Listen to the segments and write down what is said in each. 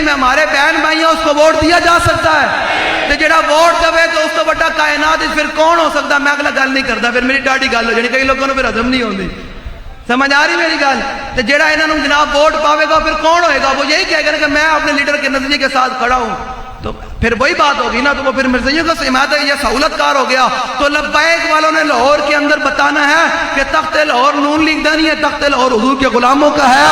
میں ہمارے بہن بھائی ہیں اس کو ووٹ دیا جا سکتا ہے تے جڑا ووٹ دے تو اس تو بڑا کائنات پھر کون ہو سکتا؟ میں اگلا گل نہیں کرتا، پھر میری ڈاڈی گل ہو جانی، کئی لوگوں نے پھر ہضم نہیں ہوندی، سمجھ آ رہی میری گل؟ تے جڑا انہاں نوں جناب ووٹ پاوے گا پھر کون ہوئے گا؟ وہ یہی کہے گا کہ میں اپنے لیڈر کے نظریے کے ساتھ کھڑا ہوں، تو پھر وہی بات ہوگی نا، تو وہ پھر مرزائیوں کا حمایت یہ سہولت کار ہو گیا۔ تو لبیک والوں نے لاہور کے اندر بتانا ہے کہ تخت لاہور نون لیگ دا نہیں ہے، تخت لاہور حضور کے غلاموں کا ہے،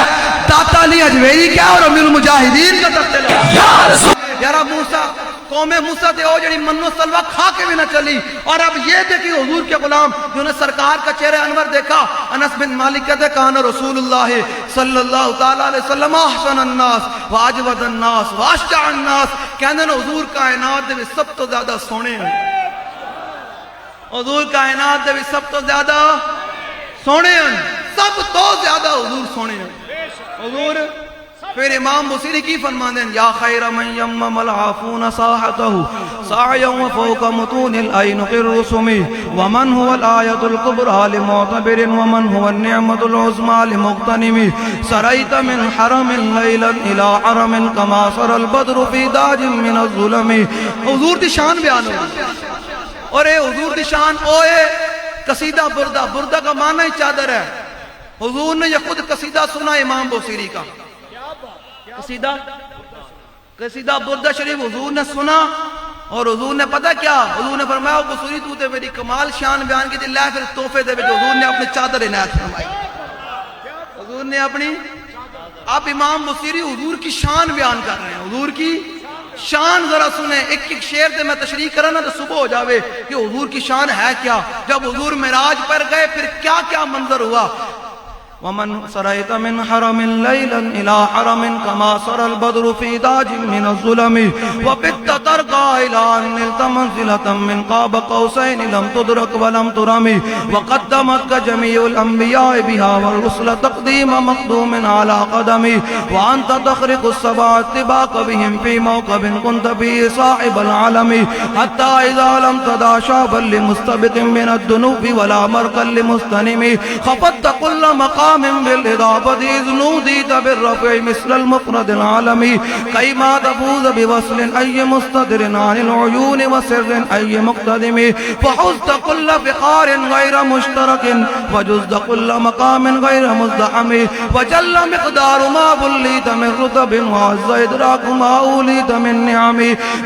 داتا علی اجمیری کا اور امیر المجاہدین کا تخت لاہور۔ یارا موسیٰ قوم موسیٰ تے او جڑی منو سلوہ کھا کے بھی نہ چلی، اور اب یہ دیکھی حضور کے غلام جنہوں نے سرکار کا چہرہ انور دیکھا۔ انس بن مالک کہتے کان رسول اللہ صلی اللہ تعالیٰ علیہ وسلم احسن الناس واجود الناس واشجع الناس، کہنے حضور کائنات دے بھی سب تو زیادہ سونے ہیں، حضور کائنات دے بھی سب تو زیادہ سونے ہیں، سب تو زیادہ حضور سونے ہیں حضور۔ پھر امام بصیری کی فرماندے ہیں یا خیر من یمم العافون ساحته سعیا وفوق متون العینق الرسم ومن هو الآیت الکبرى لمعتبر ومن هو النعمت العظمى لمغتنم سریت من حرم لیلا الى حرم کما سر البدر فی داج من الظلم۔ حضور دی شان بیان ہو، اور اے حضور دی شان اوے قصیدہ بردہ، بردہ کا معنی ہی چادر ہے۔ حضور نے یہ خود قصیدہ سنا امام بصیری کا، قصیدہ بردہ شریف حضور نے سنا، اور حضور نے پتہ کیا حضور نے فرمایا بصیری تو تے میری کمال شان بیان کی تھی، لے پھر تحفے دے جو حضور نے اپنی چادر عنایت فرمائی، حضور نے اپنی۔ اب امام بصیری حضور کی شان بیان کر رہے ہیں، حضور کی شان ذرا سنیں، ایک ایک شعر سے میں تشریح کرنا تو صبح ہو جاوے کہ حضور کی شان ہے کیا۔ جب حضور معراج پر گئے پھر کیا کیا منظر ہوا۔ ومن سريت من حرم ليلا إلى حرم كما سر البدر في داج من الظلم وبت ترقى إلى أن نلت منزلة من قاب قوسين لم تدرك ولم ترم وقدمتك جميع الأنبياء بها والرسل تقديم مقدوم على قدمي وأنت تخرق السبع اتباق بهم في موكب كنت فيه صاحب العالم حتى إذا لم تدع شعبا لمستبق من الذنوب ولا مرقا لمستنم خفضت كل مقام من بالإضافة إذ نوديت بالرفع مثل المفرد العالمي كيما تفوز بوصل أي مستدر عن العيون وسر أي مقتدم فحزت كل فقار غير مشترك وجزت كل مقام غير مزدحم وجل مقدار ما بليت من رتب وعز إدراك ما أوليت من نعم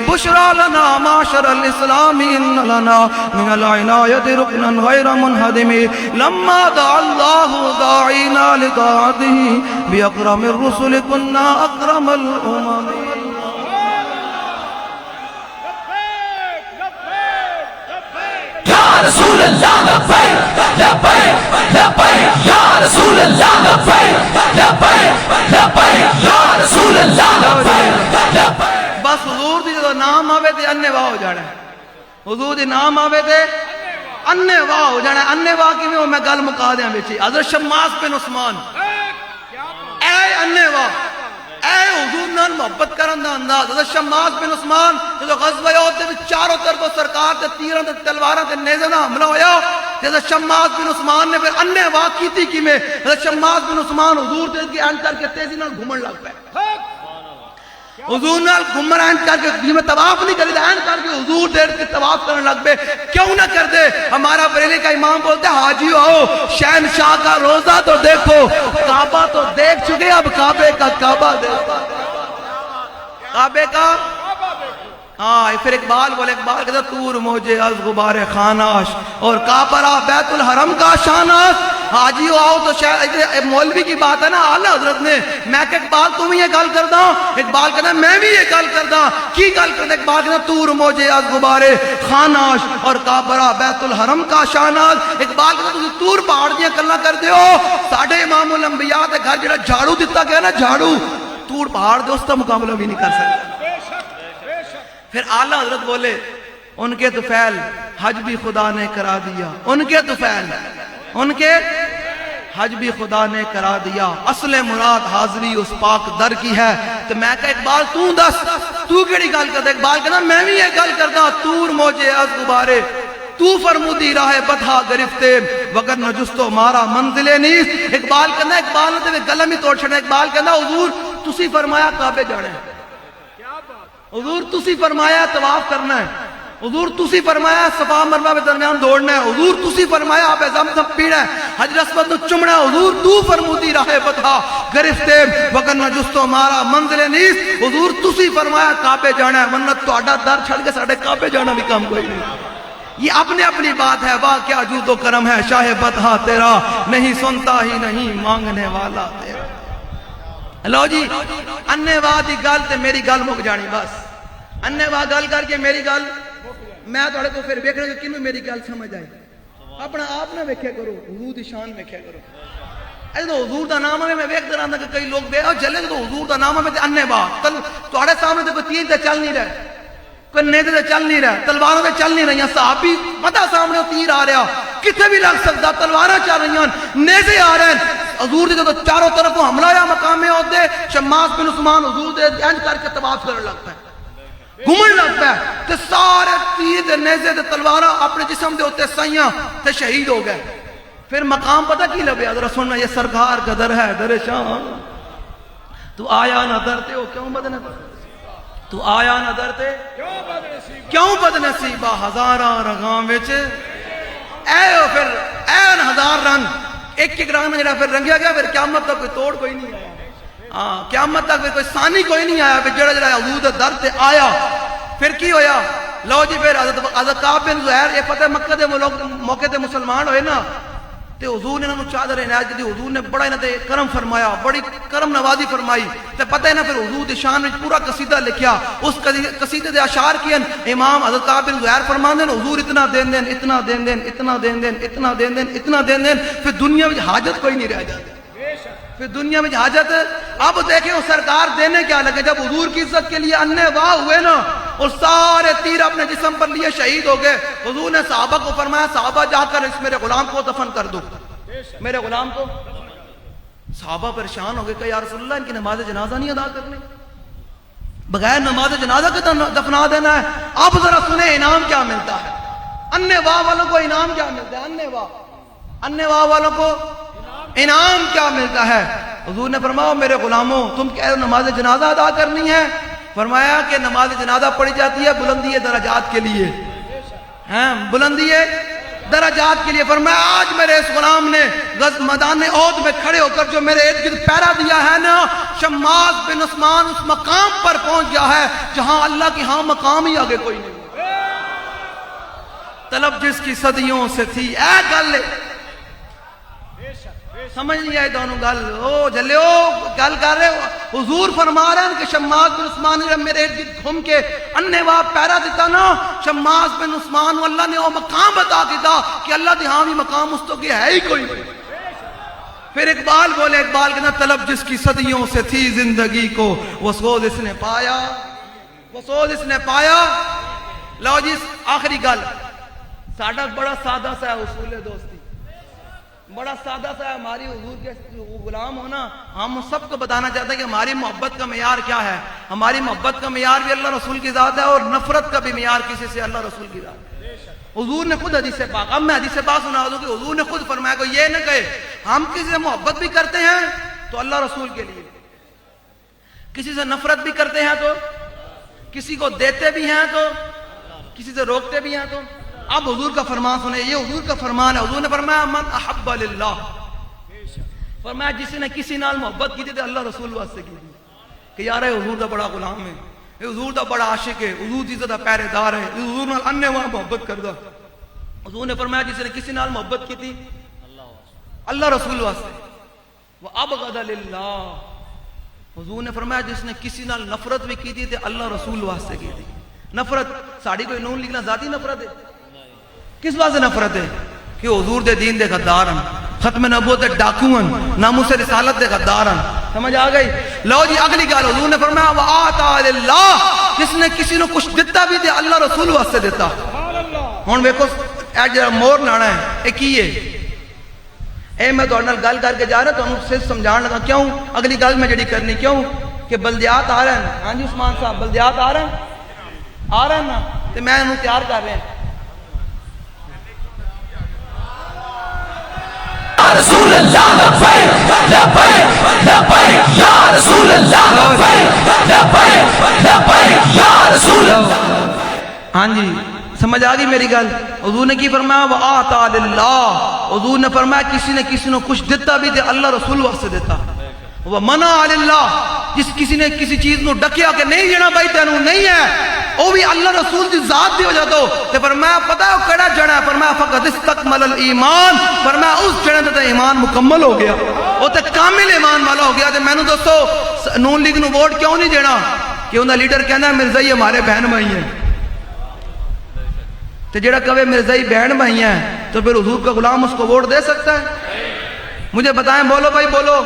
بشرى لنا معشر الإسلام إن لنا من العناية ركنا غير منهدم لما دعا الله داعي لطاعته بأكرم الرسل كنا أكرم الأمم۔ يا رسول الله لبيك لبيك لبيك يا رسول الله لبيك لبيك لبيك يا رسول الله لبيك لبيك۔ بس حضور دی جو نام آوے تے اننے واہ ہو جانا ہے، حضور دی نام آوے تے اننے واہ ہو جانا ہے۔ اننے واہ کی میں گل مکا دیا بیچی حضرت شماس بن عثمان، اے اننے واہ، اے حضور نال محبت کرن دا انداز۔ حضرت شماس بن عثمان جو غزوہ احد دے وچ چاروں طرفوں سرکار تے تیراں تے تلواراں تے نیزاں دا حملہ ہویا، حضرت شماس بن عثمان نے پھر اننے واہ کیتی کیویں؟ حضرت شماس بن عثمان حضور تے کی اینڈ کر کے تیزی نال گھومن لگ پے، حضور نال گھومن اینڈ کر کے جی میں طواف نہیں کری اینڈ کر کے حضور دیر کے طواف کرنے لگ پے۔ کیوں نہ کر دے؟ ہمارا بریلی کا امام بولتے حاجیو آؤ شہنشاہ کا روزہ تو دیکھو، کعبہ تو دیکھ چکے اب کعبے کا کعبہ دیکھو، کعبے کا ہاں۔ پھر اقبال بولے، اقبال کہتا تور موجے از غبار خاناش اور کعبہ بیت الحرم کا شاناش۔ حاجیو آؤ تو مولوی کی بات ہے نا، اعلیٰ حضرت نے، میں کہ اقبال تم یہ گل کردہ، اقبال کہتا میں بھی یہ گل کردہ، کی گل کردہ؟ اقبال کہتا تور موجے از غبار خاناش اور کعبہ بیت الحرم کا شاناش۔ اقبال کہتا تم تور پہاڑ دیا کلنا کر دیو، ساڑھے امام الانبیاء دے گھر جڑا جھاڑو دیتا گیا نا، جھاڑو تور پہاڑ دے اس کا مقابلہ بھی نہیں کر سکتا۔ پھر اعلیٰ حضرت بولے ان کے طفیل حج بھی خدا نے کرا دیا، ان کے طفیل ان کے حج بھی خدا نے کرا دیا، اصل مراد حاضری اس پاک در کی ہے۔ تو میں کہا اقبال تو دس تو کیڑی گل کرتا؟ اقبال کہتا میں بھی یہ گل کرتا تور موجے از غبارے تو فرمودی راہ بدھا گرفتے وگر نجستو مارا منزلے نیست۔ اقبال کہتا اقبال نے گلہ میں توڑ چھڑنا، اقبال کہتا حضور تسی فرمایا کعبے جانے، حضور تسی فرمایا طواف کرنا ہے، حضور تسی فرمایا صفا مروہ کے درمیان دوڑنا ہے، حضور تسی فرمایا آپ زمزم پینا ہے، حجر اسود نو چمنا ہے، حضور تو فرمودی راہ بتا گرفتے وگرنہ جستو مارا منزل نیس، حضور تسی فرمایا کعبے جانا ہے، ورنہ تہاڈا در چھڑ کے ساڈے کعبے جانا بھی کام کوئی نہیں۔ یہ اپنے اپنی بات ہے، واہ کیا جود و کرم ہے شاہ بطحہ تیرا، نہیں سنتا ہی نہیں مانگنے والا تیرا۔ لو جی انے واہ دی گل تے میری گل مک جانی، بس انے واہ گل کر کے میری گل میں تھوڑے کو پھر ویکھنا کہ کنوں میری گل سمجھ آئی، اپنا آپ نہ ویکھیا کرو، حضور دی شان ویکھیا کرو۔ ایسے تو حضور دا نام ہے، میں ویکھدا رہندا کہ کئی لوگ بے جلے تو حضور دا نام ہے تے انے واہ تھوڑے سامنے تے کوئی تیر تے چل نہیں رہا، کوئی نیزے تے چل نہیں رہا، تلواروں تے چل نہیں رہی، صحابی پتہ سامنے تیر آ رہا کتنے بھی لگ سکتا، تلواراں چل رہی ہیں، نیزے آ رہے ہیں، حضور دے تو چاروں طرفوں حملہ یا مقام عہدے، شماس بن عثمان حضور دے انج کر کے طواف کرنے لگتا ہے، گھومن لگتا ہے تے سارے تیر دے نیزے دے تلواراں اپنے جسم دے ہوتے سائیاں تے شہید ہو گئے۔ پھر مقام پتہ کی لبیا ذرا سننا، یہ سرکار کا در ہے در شان، تو آیا نہ درتے ہو کیوں بدنصیب، تو آیا نہ درتے کیوں بدنصیبہ ہزاراں رگاں وچ اے پھر این ہزار رنگ ایک ایک رنگ جڑا پھر رنگیا گیا، پھر قیامت تک کوئی توڑ کوئی نہیں آیا، ہاں قیامت تک پھر کوئی ثانی کوئی نہیں آیا، پھر جڑا جڑا حضور دے در تے آیا پھر کی ہویا، لو جی پھر حضرت کعب بن زہیر یہ فتح مکہ دے موقع تے مسلمان ہوئے نا، تے حضور نے انہوں چادر عنایت دی، حضور نے بڑا انہوں تے کرم فرمایا، بڑی کرم نوازی فرمائی، تے پتہ ہے نا پھر حضور دی شان میں پورا قصیدہ لکھیا، اس قصیدے دے اشعار کین امام حضرت کعب بن زہیر فرمان دین حضور اتنا دین دین اتنا دین دین اتنا دین دین اتنا دین دین اتنا دین دین، پھر دنیا میں حاجت کوئی نہیں رہ جاتی، پھر دنیا میں حاجت۔ اب دیکھیں وہ سرکار دینے کیا لگے، جب حضور کی عزت کے لیے انے واہ ہوئے نا اور سارے تیر اپنے جسم پر لیے شہید ہو گئے، حضور نے صحابہ کو فرمایا صحابہ جا کر اس میرے غلام کو دفن کر دو، میرے غلام کو۔ صحابہ پریشان ہو گئے کہ یا رسول اللہ ان کی نماز جنازہ نہیں ادا کرنی، بغیر نماز جنازہ کے دفنا دینا ہے۔ اب ذرا سنیں انعام کیا ملتا ہے، انے واہ والوں کو انعام کیا ملتا ہے، انے واہ والوں کو انعام کیا ملتا ہے۔ حضور نے فرمایا میرے غلاموں تم کہہ رہے نماز جنازہ ادا کرنی ہے، فرمایا کہ نماز جنازہ پڑھی جاتی ہے بلندی درجات کے لیے، بلندی درجات کے لیے۔ فرمایا آج میرے اس غلام نے میدان احد میں کھڑے ہو کر جو میرے ارد گرد پہرا دیا ہے نا، شماس بن عثمان اس مقام پر پہنچ گیا ہے جہاں اللہ کی ہاں مقام ہی آگے کوئی نہیں، طلب جس کی صدیوں سے تھی اے گل سمجھ نہیں آئے دونوں گل، او جلیو گل کر رہے ہو، حضور فرما رہے ہیں کہ شماس بن عثمان نے میرے ارد گرد گھوم کے انے واہ پیرا دیتا نا، شماس بن عثمان کو اللہ نے وہ مقام بتا دیتا کہ اللہ دی ہاں بھی مقام اس تو کہ ہے ہی کوئی نہیں۔ پھر اقبال بولے، اقبال کہنا طلب جس کی صدیوں سے تھی زندگی کو وہ سوز اس نے پایا، وہ سوز اس نے پایا۔ لو جی آخری گل، ساڈا بڑا سادہ سا ہے اصول دوستی، بڑا سادہ سا ہے، ہماری حضور کے غلام ہونا، ہم سب کو بتانا چاہتے ہیں کہ ہماری محبت کا معیار کیا ہے۔ ہماری محبت کا معیار بھی اللہ رسول کی ذات ہے اور نفرت کا بھی معیار کسی سے اللہ رسول کی ذات ہے۔ حضور نے خود حدیث پاک، اب میں حدیث پاک سنا دوں کہ حضور نے خود فرمایا کہ یہ نہ کہے ہم کسی سے محبت بھی کرتے ہیں تو اللہ رسول کے لیے، کسی سے نفرت بھی کرتے ہیں تو، کسی کو دیتے بھی ہیں تو، کسی سے روکتے بھی ہیں تو۔ اب حضور کا فرمان سنیں، یہ حضور کا فرمان ہے۔ حضور نے فرمایا من احب للہ، فرمایا جس نے کسی نال محبت کی تھی اللہ رسول واسطے کی تھی کہ یار یہ حضور دا بڑا غلام ہے، یہ حضور دا بڑا عاشق ہے، حضور دی عزت دا پہرے دار ہے، حضور نال انے واہ محبت کردا۔ حضور نے فرمایا جس نے کسی نال محبت کی تھی اللہ رسول واسطے، وابغض للہ، حضور نے فرمایا جس نے کسی نال نفرت بھی کی تھی تے اللہ رسول واسطے کی تھی۔ نفرت ساڑی کوئی نون لکھنا ذاتی نفرت ہے، کس واسطے نفرت ہے کہ حضور دے دین دے غدار ہیں، ختم نبوت دے ڈاکو ہیں، ناموس رسالت دے غدار ہیں۔ سمجھ آ گئی؟ لو جی اگلی گل، حضور نے فرمایا وآتا للہ، جس نے کسی نے کچھ دیتا بھی تے اللہ رسول واسطے دیتا۔ ہن ویکھو اے جڑا مور لانا ہے اے کی ہے، اے میں تہاڈے نال گل کر کے جا رہا تانوں صرف سمجھان لگا، کیوں اگلی گل میں جڑی کرنی، کیوں کہ بلدیات آ رہے ہیں۔ ہاں جی عثمان صاحب بلدیات آ رہے ہیں نا، تے میں انہوں تیار کر رہے ہیں۔ رسول اللہ لبیک لبیک لبیک یا رسول اللہ لبیک لبیک لبیک یا رسول اللہ. ہاں جی سمجھ آ گئی میری گل. حضور نے کی فرمایا وآتا للہ. حضور نے فرمایا کسی نے کچھ دیتا بھی تے اللہ رسول واسطے دیتا. ومنع للہ, جس کسی نے کسی چیز نو ڈکیا کہ نہیں جنا بھائی تینوں نہیں ہے, وہ بھی اللہ رسول دی ذات دی وجہ تو. تے فرمایا پتہ ہے وہ کیڑا جنا ہے؟ فرمایا فقد استکمل الایمان. فرمایا اس جنے تے ایمان مکمل ہو گیا, وہ تے کامل ایمان والا ہو گیا. تے مینوں دوستو نون لیگ نو ووٹ کیوں نہیں دینا؟ کہ انہاں لیڈر کہندا ہے مرزائی ہمارے بہن بھائی ہیں. تو جڑا کہے مرزائی بہن بھائی ہیں تو پھر حضور کا غلام اس کو ووٹ دے سکتا ہے؟ مجھے بتائیں, بولو بھائی بولو,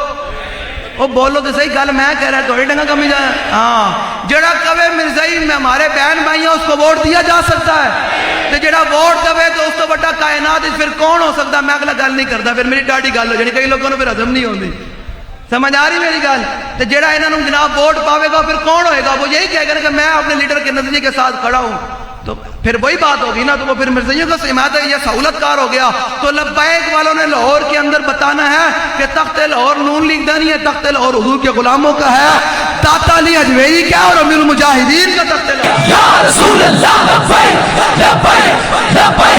وہ بولو تو صحیح, گل میں کہہ رہا ہے تھوڑی ڈنگا کمی جائے. ہاں جڑا کہے مرزائی میں ہمارے بہن بھائی ہیں اس کو ووٹ دیا جا سکتا ہے. تو جڑا ووٹ دے تو اس کو بڑا کائنات پھر کون ہو سکتا؟ میں اگلا گل نہیں کرتا, پھر میری ڈاڈی گل ہو جانی, کئی لوگوں نے پھر ہضم نہیں ہوندی. سمجھ آ رہی میری گل؟ تو جڑا انہوں نے جناب ووٹ پاوے گا پھر کون ہوئے گا؟ وہ یہی کہے گا کہ میں اپنے لیڈر کے نظریے کے ساتھ کھڑا ہوں. تو پھر وہی بات ہوگی نا, تو وہ پھر مرزائیوں کا حمایت ہے, یہ سہولت کار ہو گیا. تو لبیک والوں نے لاہور کے اندر بتانا ہے کہ تخت لاہور نون لیگ دا نہیں ہے, تخت لاہور حضور کے غلاموں کا ہے. داتا علی اجمیری کا اور امیر المجاہدین کا تخت لاہور. یا رسول اللہ لبیک لبیک لبیک.